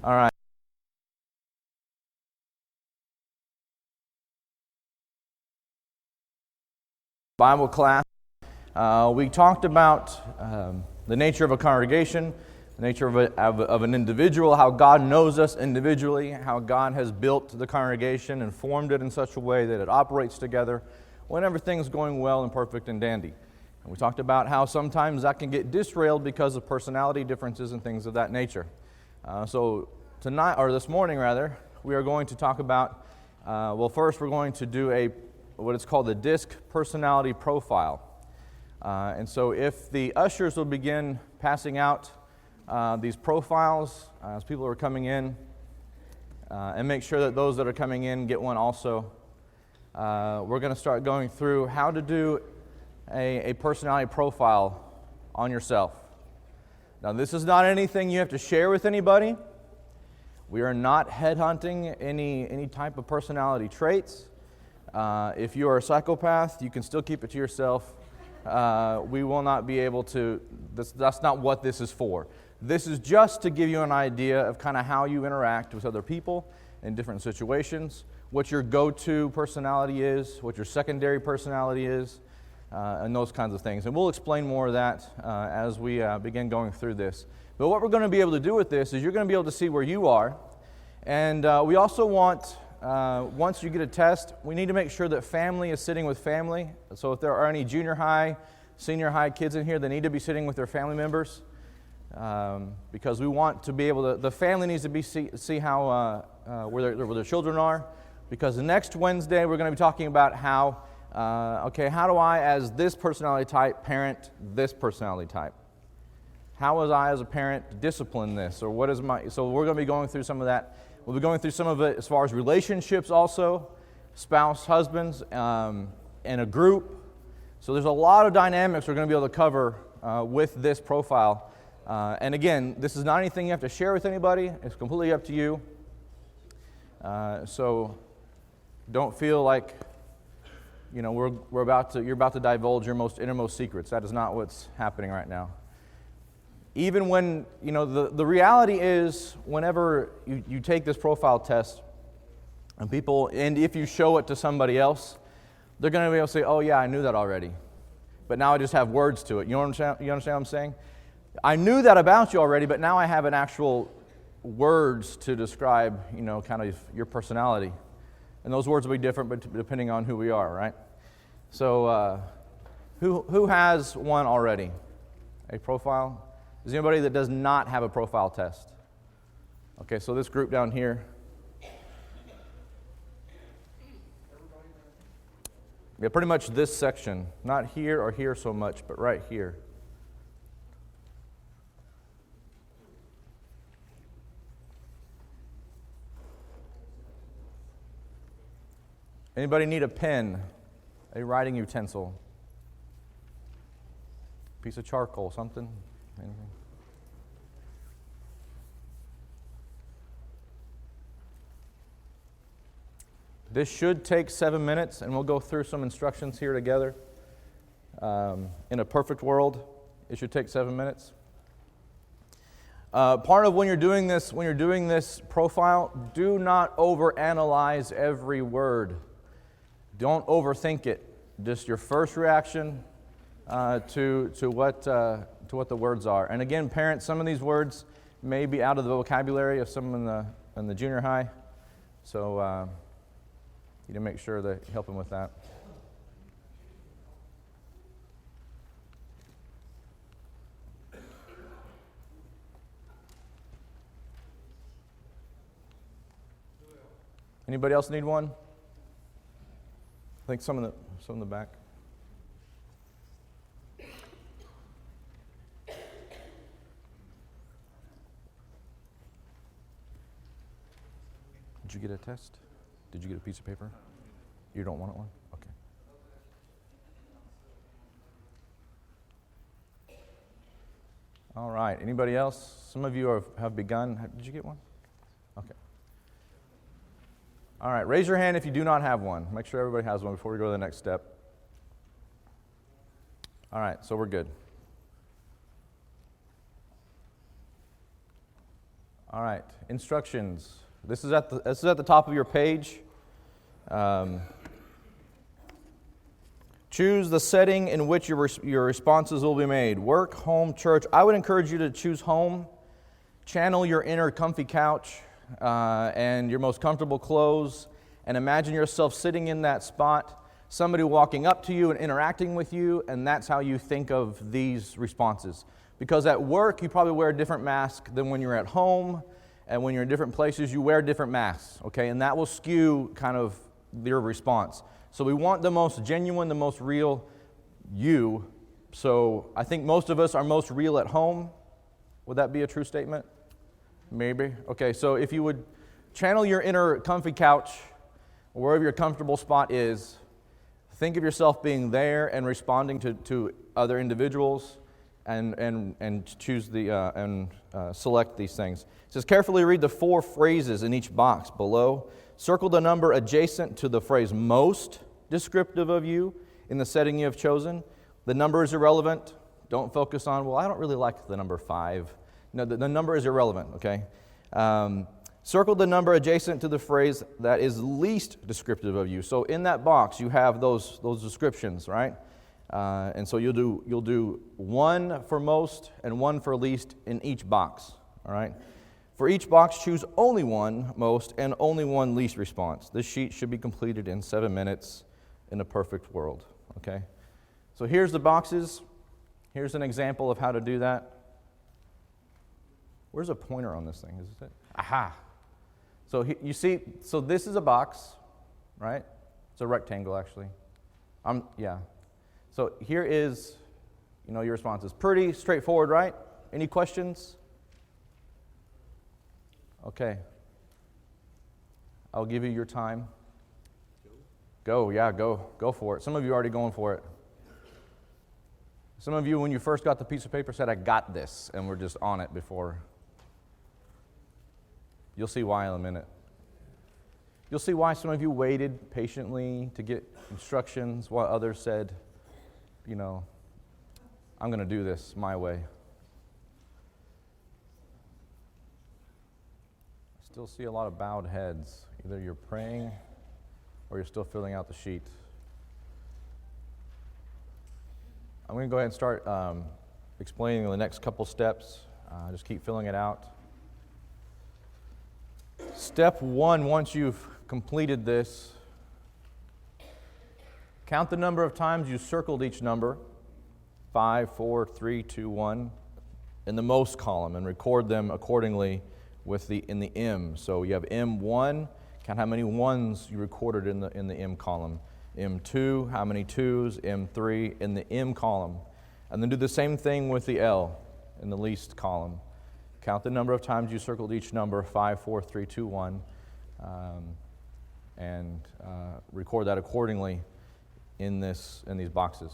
All right. Bible class. We talked about the nature of a congregation, the nature of an individual, how God knows us individually, how God has built the congregation and formed it in such a way that it operates together when everything's going well and perfect and dandy. And we talked about how sometimes that can get disrailed because of personality differences and things of that nature. So tonight, or this morning rather, we are going to talk about, first we're going to do what is called the DISC personality profile. And so if the ushers will begin passing out these profiles as people are coming in, and make sure that those that are coming in get one also. We're going to start going through how to do a personality profile on yourself. Now, this is not anything you have to share with anybody. We are not headhunting any type of personality traits. If you are a psychopath, you can still keep it to yourself. We will not be able to, that's not what this is for. This is just to give you an idea of kind of how you interact with other people in different situations, what your go-to personality is, what your secondary personality is, and those kinds of things. And we'll explain more of that as we begin going through this. But what we're going to be able to do with this is you're going to be able to see where you are. And we also want, once you get a test, we need to make sure that family is sitting with family. So if there are any junior high, senior high kids in here, they need to be sitting with their family members. Because we want to be able to, the family needs to see how, where their children are. Because next Wednesday we're going to be talking about how, how do I, as this personality type, parent this personality type? How was I, as a parent, discipline this? Or what is so we're going to be going through some of that. We'll be going through some of it as far as relationships also, spouse, husbands, and a group. So there's a lot of dynamics we're going to be able to cover with this profile. And again, this is not anything you have to share with anybody. It's completely up to you. So don't feel like, you're about to divulge your innermost secrets. That is not what's happening right now. Even when, the reality is whenever you take this profile test and if you show it to somebody else, they're going to be able to say, oh yeah, I knew that already. But now I just have words to it. You understand what I'm saying? I knew that about you already, but now I have an actual words to describe, kind of your personality. And those words will be different but depending on who we are, right? So who has one already? A profile? Is there anybody that does not have a profile test? Okay, so this group down here. Yeah, pretty much this section. Not here or here so much, but right here. Anybody need a pen, a writing utensil, piece of charcoal, something? Anything? This should take 7 minutes, and we'll go through some instructions here together. In a perfect world, it should take 7 minutes. Part of when you're doing this profile, do not overanalyze every word. Don't overthink it. Just your first reaction to what the words are. And again, parents, some of these words may be out of the vocabulary of someone in the junior high, so you need to make sure that you help them with that. Anybody else need one? I think some in the back. Did you get a test? Did you get a piece of paper? You don't want one? Okay. All right. Anybody else? Some of you have begun. Did you get one? Okay. All right. Raise your hand if you do not have one. Make sure everybody has one before we go to the next step. All right. So we're good. All right, instructions. This is at the top of your page. Choose the setting in which your responses will be made. Work, home, church. I would encourage you to choose home. Channel your inner comfy couch and your most comfortable clothes, and imagine yourself sitting in that spot, somebody walking up to you and interacting with you, and that's how you think of these responses. Because at work, you probably wear a different mask than when you're at home, and when you're in different places, you wear different masks, okay? And that will skew kind of your response. So we want the most genuine, the most real you. So I think most of us are most real at home. Would that be a true statement? Maybe. Okay, so if you would channel your inner comfy couch, or wherever your comfortable spot is, think of yourself being there and responding to other individuals, and choose select these things. It says, carefully read the 4 phrases in each box below. Circle the number adjacent to the phrase most descriptive of you in the setting you have chosen. The number is irrelevant. Don't focus on, well, I don't really like the number 5. No, the number is irrelevant, okay? Circle the number adjacent to the phrase that is least descriptive of you. So in that box, you have those descriptions, right? And so you'll do 1 for most and 1 for least in each box, all right? For each box, choose only 1 most and only 1 least response. This sheet should be completed in 7 minutes in a perfect world, okay? So here's the boxes. Here's an example of how to do that. Where's a pointer on this thing? Is it? Aha! So you see, so this is a box, right? It's a rectangle, actually. Yeah. So here is, your responses. Pretty straightforward, right? Any questions? Okay. I'll give you your time. Go, yeah, go for it. Some of you are already going for it. Some of you, when you first got the piece of paper, said, I got this, and we're just on it before. You'll see why in a minute. You'll see why some of you waited patiently to get instructions while others said, I'm going to do this my way. I still see a lot of bowed heads. Either you're praying or you're still filling out the sheet. I'm going to go ahead and start explaining the next couple steps. Just keep filling it out. Step 1, once you've completed this, count the number of times you circled each number, 5, 4, 3, 2, 1, in the most column, and record them accordingly in the M. So you have M1, count how many 1s you recorded in the M column. M2, how many 2s, M3 in the M column. And then do the same thing with the L in the least column. Count the number of times you circled each number, 5, 4, 3, 2, 1, and record that accordingly in these boxes.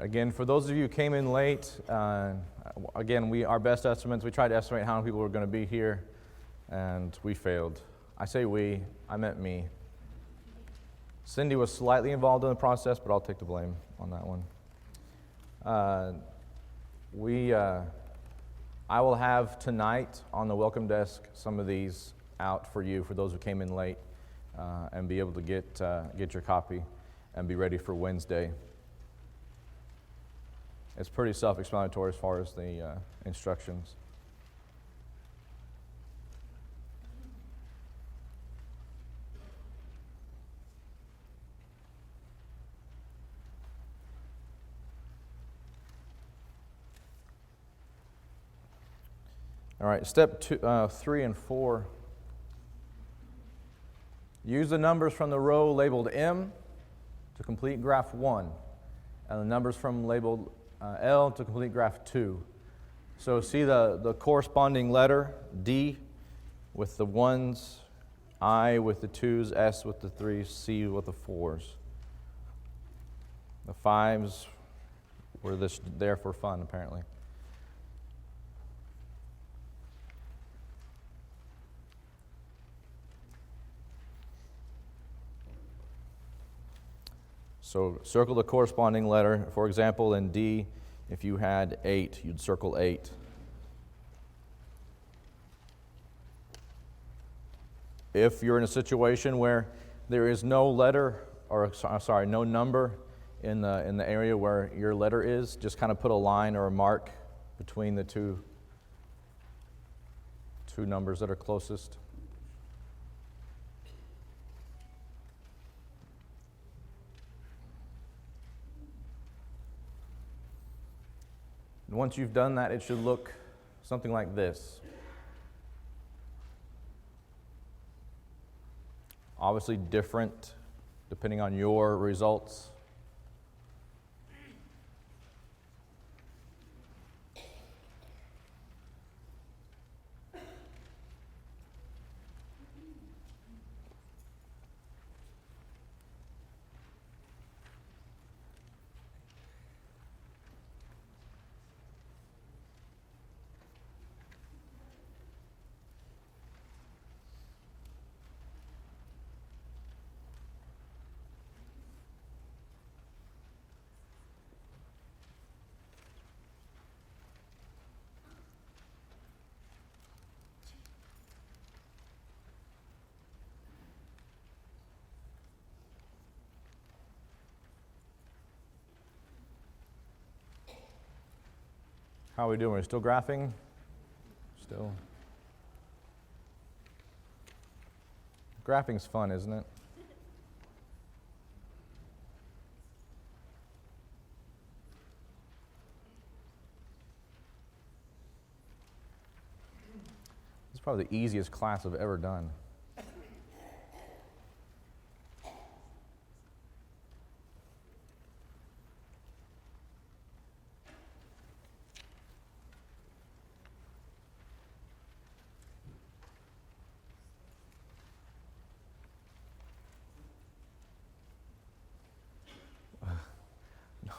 right, again, for those of you who came in late, again, our best estimates, we tried to estimate how many people were going to be here, and we failed. I say we, I meant me. Cindy was slightly involved in the process, but I'll take the blame on that one. I will have tonight on the welcome desk some of these out for you, for those who came in late, and be able to get your copy and be ready for Wednesday. It's pretty self-explanatory as far as the instructions. All right, step 3 and 4. Use the numbers from the row labeled M to complete graph 1, and the numbers from labeled L to complete graph 2. So see the corresponding letter, D with the 1s, I with the 2s, S with the 3s, C with the 4s. The 5s were there for fun, apparently. So circle the corresponding letter. For example, in D, if you had 8, you'd circle 8. If you're in a situation where there is no letter, no number in the area where your letter is, just kind of put a line or a mark between the two numbers that are closest. And once you've done that, it should look something like this. Obviously different depending on your results. How are we doing? Are we still graphing? Still. Graphing's fun, isn't it? This is probably the easiest class I've ever done.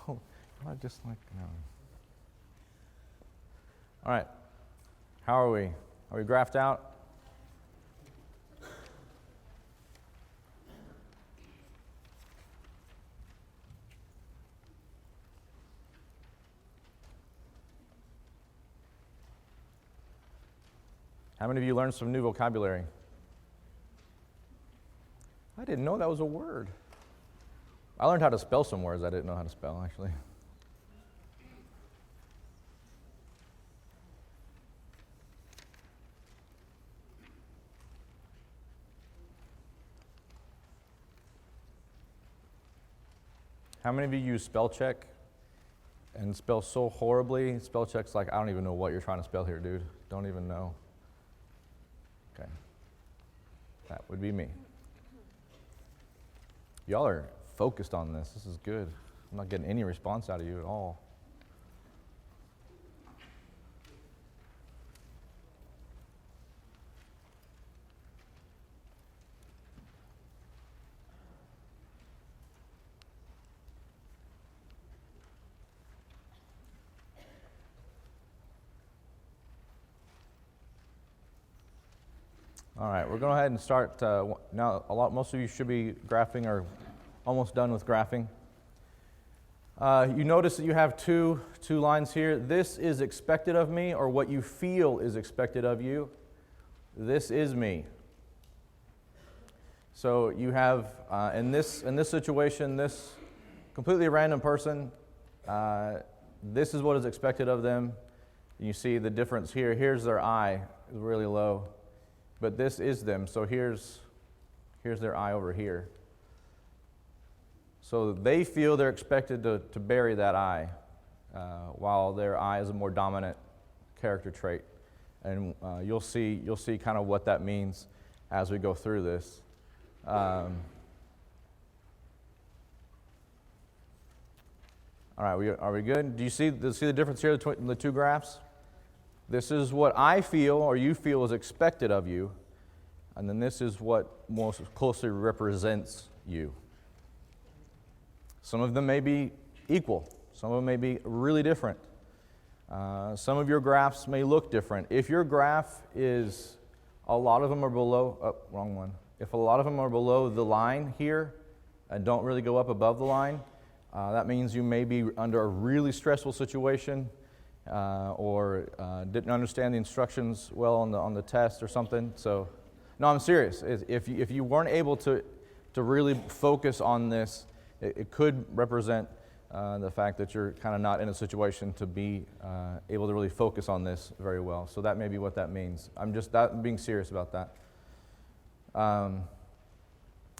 No, not just like, no. All right, how are we? Are we graphed out? How many of you learned some new vocabulary? I didn't know that was a word. I learned how to spell some words I didn't know how to spell, actually. How many of you use spell check and spell so horribly? Spell check's like, I don't even know what you're trying to spell here, dude. Don't even know. Okay. That would be me. Y'all are focused on this. This is good. I'm not getting any response out of you at all. All right, we're going to go ahead and start now. Most of you should be graphing or almost done with graphing. You notice that you have two lines here. This is expected of me, or what you feel is expected of you. This is me. So you have in this situation, this completely random person. This is what is expected of them. You see the difference here. Here's their eye, is really low, but this is them. So here's their eye over here. So they feel they're expected to bury that eye, while their eye is a more dominant character trait. And you'll see kind of what that means as we go through this. All right, are we good? Do you see the difference here between the two graphs? This is what I feel or you feel is expected of you, and then this is what most closely represents you. Some of them may be equal. Some of them may be really different. Some of your graphs may look different. If your graph is, a lot of them are below, wrong one. If a lot of them are below the line here and don't really go up above the line, that means you may be under a really stressful situation or didn't understand the instructions well on the test or something. So, no, I'm serious. If you weren't able to really focus on this, it could represent the fact that you're kind of not in a situation to be able to really focus on this very well. So that may be what that means. I'm being serious about that.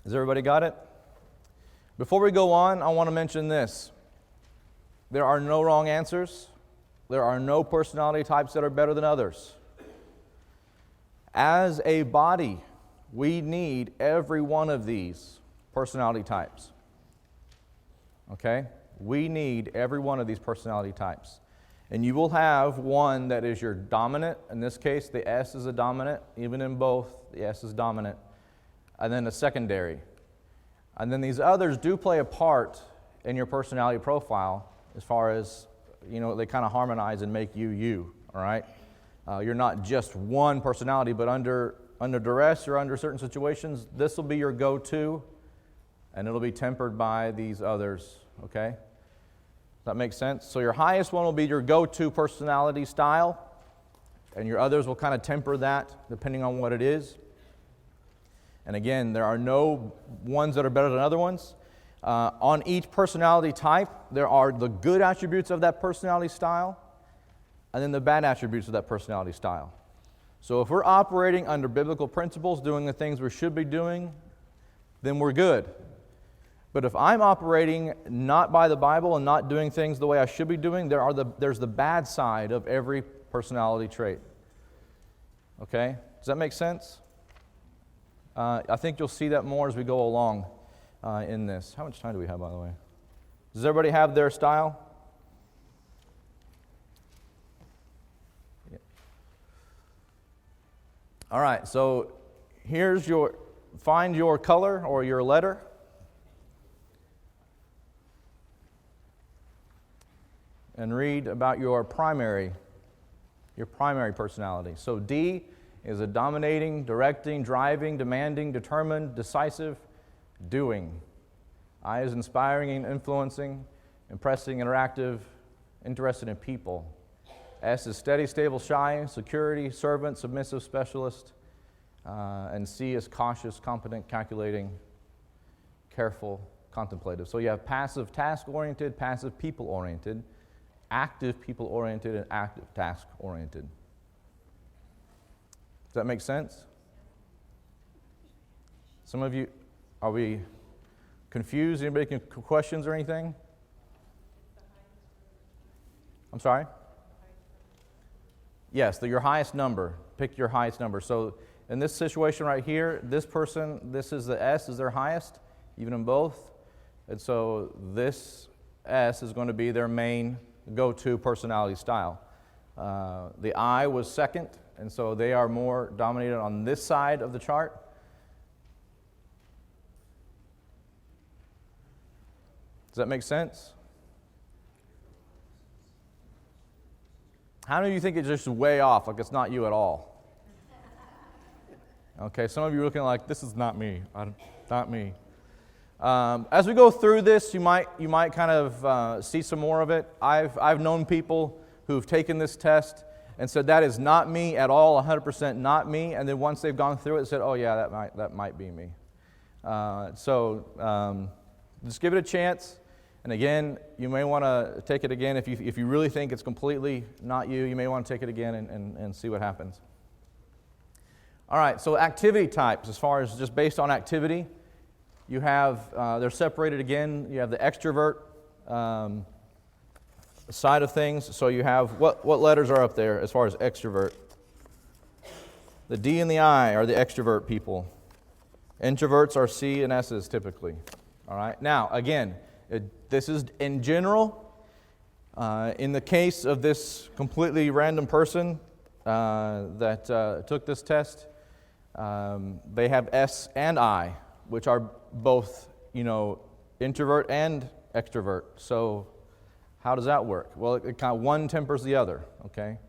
Has everybody got it? Before we go on, I want to mention this. There are no wrong answers. There are no personality types that are better than others. As a body, we need every one of these personality types. Okay? We need every one of these personality types. And you will have one that is your dominant. In this case, the S is a dominant. Even in both, the S is dominant. And then a secondary. And then these others do play a part in your personality profile as far as, they kind of harmonize and make you, all right? You're not just one personality, but under duress or under certain situations, this will be your go-to, and it'll be tempered by these others, okay? Does that make sense? So your highest one will be your go-to personality style, and your others will kind of temper that depending on what it is. And again, there are no ones that are better than other ones. On each personality type, there are the good attributes of that personality style, and then the bad attributes of that personality style. So if we're operating under biblical principles, doing the things we should be doing, then we're good. But if I'm operating not by the Bible and not doing things the way I should be doing, there's the bad side of every personality trait. Okay? Does that make sense? I think you'll see that more as we go along in this. How much time do we have, by the way? Does everybody have their style? Yeah. All right, so find your color or your letter. And read about your primary personality. So D is a dominating, directing, driving, demanding, determined, decisive, doing. I is inspiring and influencing, impressing, interactive, interested in people. S is steady, stable, shy, security, servant, submissive, specialist. And C is cautious, competent, calculating, careful, contemplative. So you have passive, task-oriented, passive, people-oriented, active, people-oriented, and active, task-oriented. Does that make sense? Some of you, are we confused? Anybody questions or anything? I'm sorry? Yes, your highest number. Pick your highest number. So in this situation right here, this person, this is the S, is their highest, even in both. And so this S is going to be their main go-to personality style. The I was second, and so they are more dominated on this side of the chart. Does that make sense? How many of you think it's just way off, like it's not you at all? Okay, some of you are looking like, this is not me. Not me. As we go through this, you might kind of see some more of it. I've known people who've taken this test and said, that is not me at all, 100% not me. And then once they've gone through it, said, oh yeah, that might be me. So just give it a chance. And again, you may want to take it again. If you really think it's completely not you, you may want to take it again and see what happens. All right, so activity types, as far as just based on activity, you have, they're separated again. You have the extrovert side of things. So you have, what letters are up there as far as extrovert? The D and the I are the extrovert people. Introverts are C and S's typically. All right, now again, this is in general. In the case of this completely random person that took this test, they have S and I, which are both, introvert and extrovert. So how does that work? Well, it kind of one tempers the other, okay?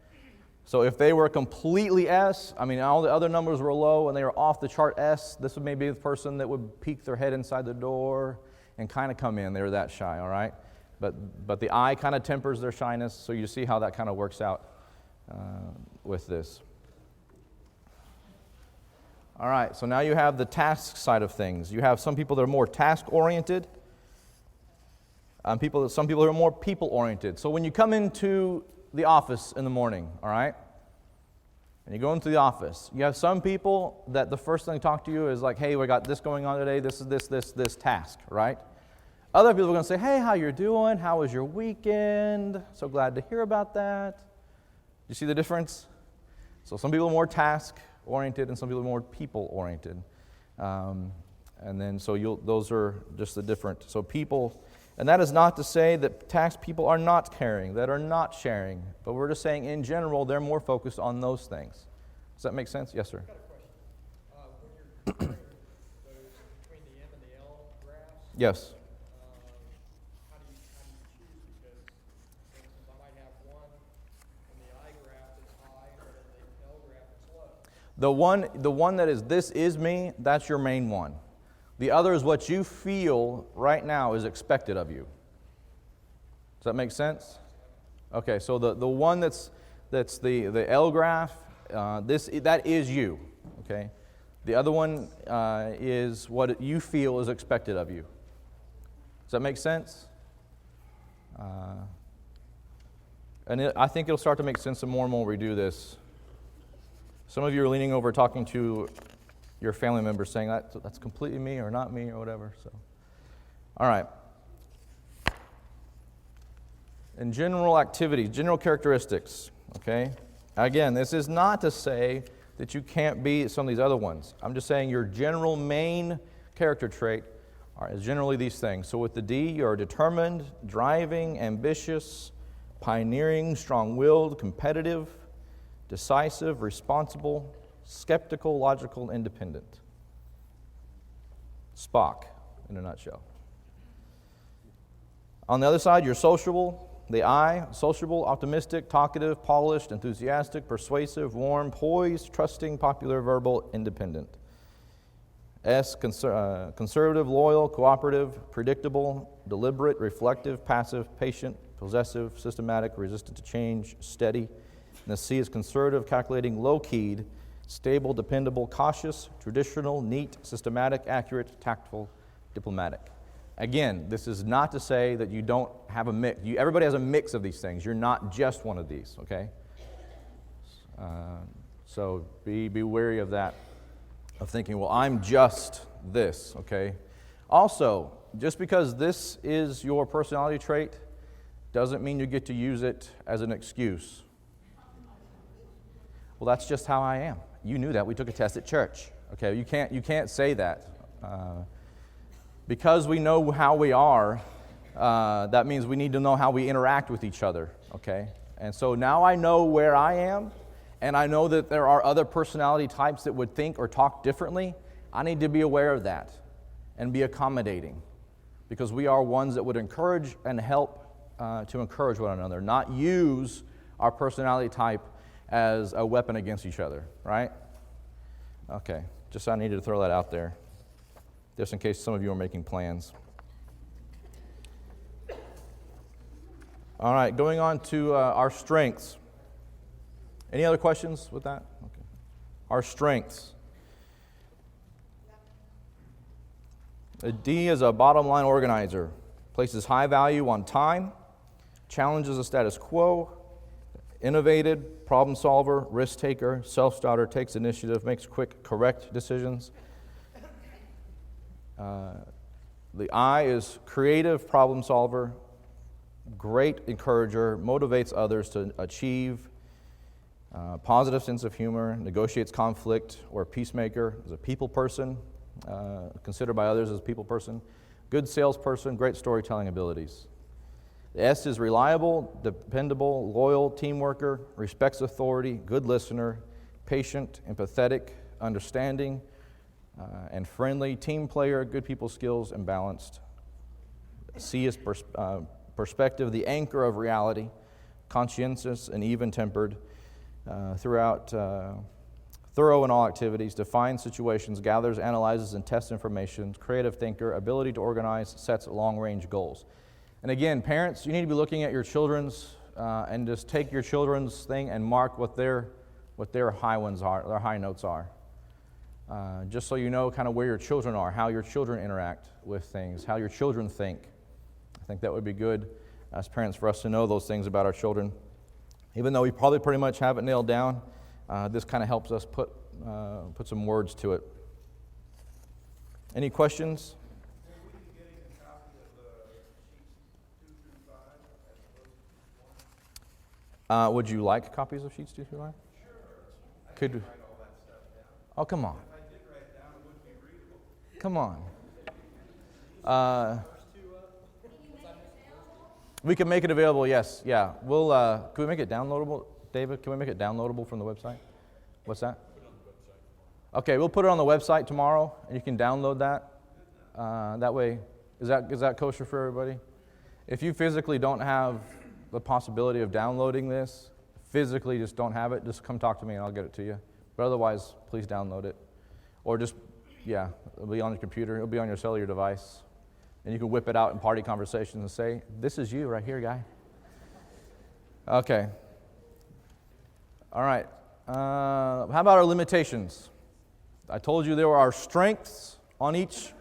So if they were completely S, all the other numbers were low and they were off the chart S, this would maybe be the person that would peek their head inside the door and kind of come in. They were that shy, all right? But the I kind of tempers their shyness, so you see how that kind of works out with this. All right, so now you have the task side of things. You have some people that are more task-oriented, some people who are more people-oriented. So when you come into the office in the morning, all right, and you go into the office, you have some people that the first thing they talk to you is like, hey, we got this going on today, this is this task, right? Other people are going to say, hey, how you doing? How was your weekend? So glad to hear about that. You see the difference? So some people are more task-oriented and some people are more people-oriented. And then so those are just the different. So people, and that is not to say that task people are not caring, that are not sharing, but we're just saying in general they're more focused on those things. Does that make sense? Yes, sir. I've got a question. When you're comparing those between the M and the L graphs, Yes. how do you choose? Because, for instance, I might have one in the I graph that's high, and in the L graph it's low. The one that is this is me, that's your main one. The other is what you feel right now is expected of you. Does that make sense? Okay, so the one that's the L graph, that is you. Okay, the other one is what you feel is expected of you. Does that make sense? I think it'll start to make sense some more and more we do this. Some of you are leaning over talking to your family members saying that's completely me or not me or whatever. So, all right. In general activities, general characteristics, okay? Again, this is not to say that you can't be some of these other ones. I'm just saying your general main character trait is generally these things. So with the D, you're determined, driving, ambitious, pioneering, strong-willed, competitive, decisive, responsible, skeptical, logical, independent. Spock, in a nutshell. On the other side, you're sociable. The I, sociable, optimistic, talkative, polished, enthusiastic, persuasive, warm, poised, trusting, popular, verbal, independent. S, conservative, loyal, cooperative, predictable, deliberate, reflective, passive, patient, possessive, systematic, resistant to change, steady. And the C is conservative, calculating, low-keyed, stable, dependable, cautious, traditional, neat, systematic, accurate, tactful, diplomatic. Again, this is not to say that you don't have a mix. Everybody has a mix of these things. You're not just one of these, okay? So be wary of that, of thinking, well, I'm just this, okay? Also, just because this is your personality trait doesn't mean you get to use it as an excuse. Well, that's just how I am. You knew that. We took a test at church. Okay, you can't say that. Because we know how we are, that means we need to know how we interact with each other. Okay, and so now I know where I am, and I know that there are other personality types that would think or talk differently. I need to be aware of that and be accommodating, because we are ones that would encourage and help to encourage one another, not use our personality type as a weapon against each other, right? Okay, Just I needed to throw that out there, just in case some of you are making plans. All right, going on to our strengths. Any other questions with that? Okay. Our strengths. A D is a bottom line organizer. Places high value on time, challenges the status quo, innovative, problem solver, risk taker, self-starter, takes initiative, makes quick, correct decisions. The I is creative, problem solver, great encourager, motivates others to achieve, positive sense of humor, negotiates conflict, or peacemaker, is a people person, considered by others as a people person, good salesperson, great storytelling abilities. The S is reliable, dependable, loyal, team worker, respects authority, good listener, patient, empathetic, understanding, and friendly, team player, good people skills, and balanced. C is perspective, the anchor of reality, conscientious and even-tempered, thorough in all activities, defines situations, gathers, analyzes, and tests information, creative thinker, ability to organize, sets long-range goals. And again, parents, you need to be looking at your children's and just take your children's thing and mark what their high ones are, their high notes are. Just so you know kind of where your children are, how your children interact with things, how your children think. I think that would be good as parents for us to know those things about our children. Even though we probably pretty much have it nailed down, this kind of helps us put some words to it. Any questions? Would you like copies of Sheets 2 through 5? Sure. Could write all that stuff down. Oh, come on. If I did write it down, it wouldn't be readable. Come on. We can make it available, yes. Yeah. We'll, can we make it downloadable? David, can we make it downloadable from the website? What's that? Okay, we'll put it on the website tomorrow, and you can download that. That way, is that kosher for everybody? If you physically don't have the possibility of downloading this, physically just don't have it, just come talk to me and I'll get it to you. But otherwise, please download it. Or just, it'll be on your computer, it'll be on your cellular device. And you can whip it out in party conversations and say, this is you right here, guy. Okay. All right. How about our limitations? I told you there are strengths on each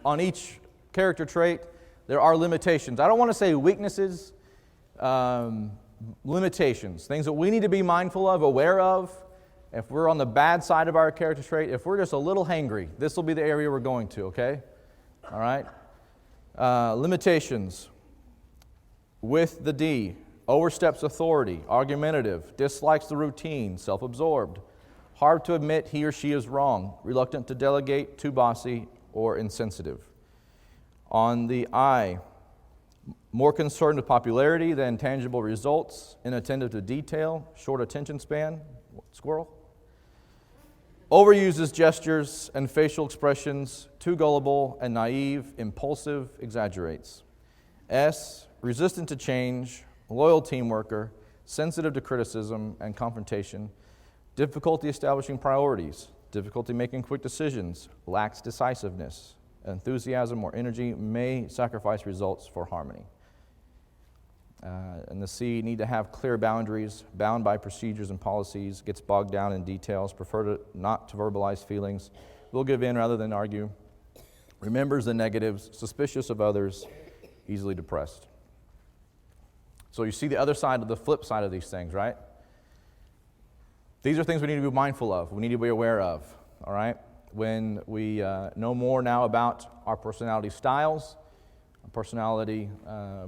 character trait. There are limitations. I don't want to say weaknesses, limitations, things that we need to be mindful of, aware of. If we're on the bad side of our character trait, if we're just a little hangry, this will be the area we're going to, okay? All right? Limitations. With the D, oversteps authority, argumentative, dislikes the routine, self-absorbed, hard to admit he or she is wrong, reluctant to delegate, too bossy, or insensitive. On the I, more concerned with popularity than tangible results, inattentive to detail, short attention span, squirrel. Overuses gestures and facial expressions, too gullible and naive, impulsive, exaggerates. S, resistant to change, loyal team worker, sensitive to criticism and confrontation, difficulty establishing priorities, difficulty making quick decisions, lacks decisiveness, enthusiasm or energy, may sacrifice results for harmony. And the C, need to have clear boundaries, bound by procedures and policies, gets bogged down in details, prefer not to verbalize feelings, will give in rather than argue, remembers the negatives, suspicious of others, easily depressed. So you see the other side, the flip side of these things, right? These are things we need to be mindful of, we need to be aware of, all right? When we know more now about our personality styles, personality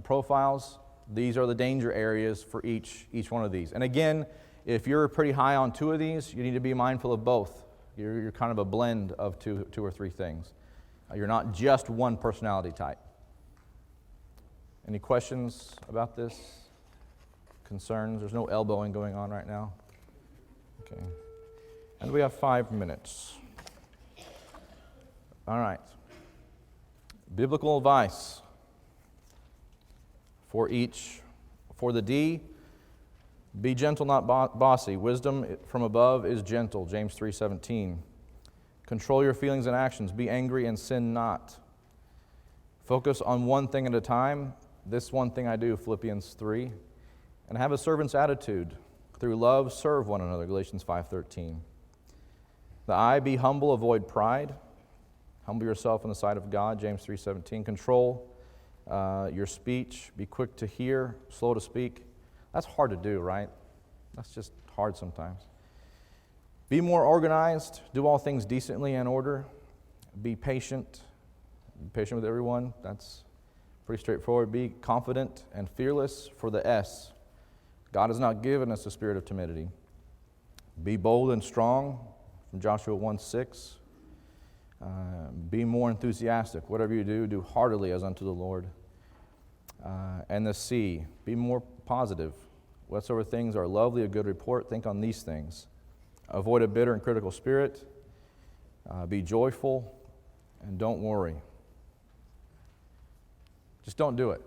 profiles, these are the danger areas for each one of these. And again, if you're pretty high on two of these, you need to be mindful of both. You're kind of a blend of two or three things. You're not just one personality type. Any questions about this? Concerns? There's no elbowing going on right now. Okay. And we have 5 minutes. All right. Biblical advice. For the D, be gentle, not bossy. Wisdom from above is gentle, James 3:17. Control your feelings and actions. Be angry and sin not. Focus on one thing at a time. This one thing I do, Philippians 3. And have a servant's attitude. Through love, serve one another, Galatians 5:13. The eye, be humble, avoid pride. Humble yourself in the sight of God, James 3:17. Control your speech. Be quick to hear, slow to speak. That's hard to do, right? That's just hard sometimes. Be more organized. Do all things decently and in order. Be patient. Be patient with everyone. That's pretty straightforward. Be confident and fearless for the S. God has not given us a spirit of timidity. Be bold and strong, from Joshua 1:6. Be more enthusiastic. Whatever you do, do heartily as unto the Lord. And the C, be more positive. Whatsoever things are lovely, a good report, think on these things. Avoid a bitter and critical spirit. Be joyful, and don't worry. Just don't do it,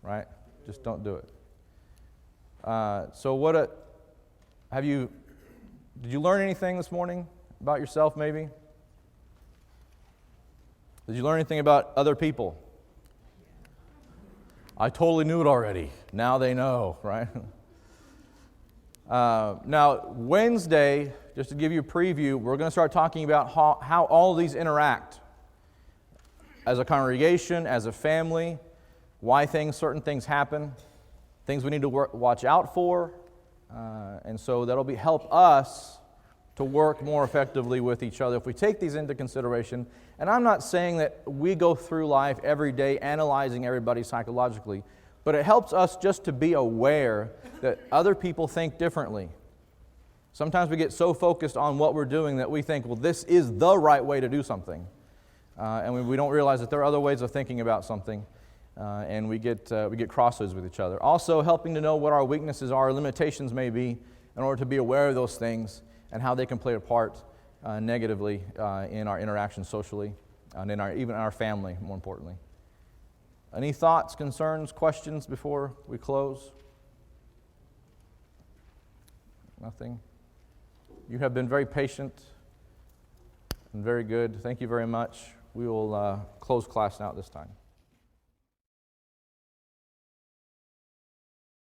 right? Just don't do it. Did you learn anything this morning about yourself maybe? Did you learn anything about other people? I totally knew it already. Now they know, right? Now, Wednesday, just to give you a preview, we're going to start talking about how all of these interact as a congregation, as a family, why certain things happen, things we need to watch out for, and so that'll help us to work more effectively with each other if we take these into consideration. And I'm not saying that we go through life every day analyzing everybody psychologically, but it helps us just to be aware that other people think differently. Sometimes we get so focused on what we're doing that we think, well, this is the right way to do something. And we don't realize that there are other ways of thinking about something, and we get crossroads with each other. Also, helping to know what our weaknesses are, our limitations may be, in order to be aware of those things and how they can play a part negatively in our interactions socially and even in our family, more importantly. Any thoughts, concerns, questions before we close? Nothing? You have been very patient and very good. Thank you very much. We will close class now at this time.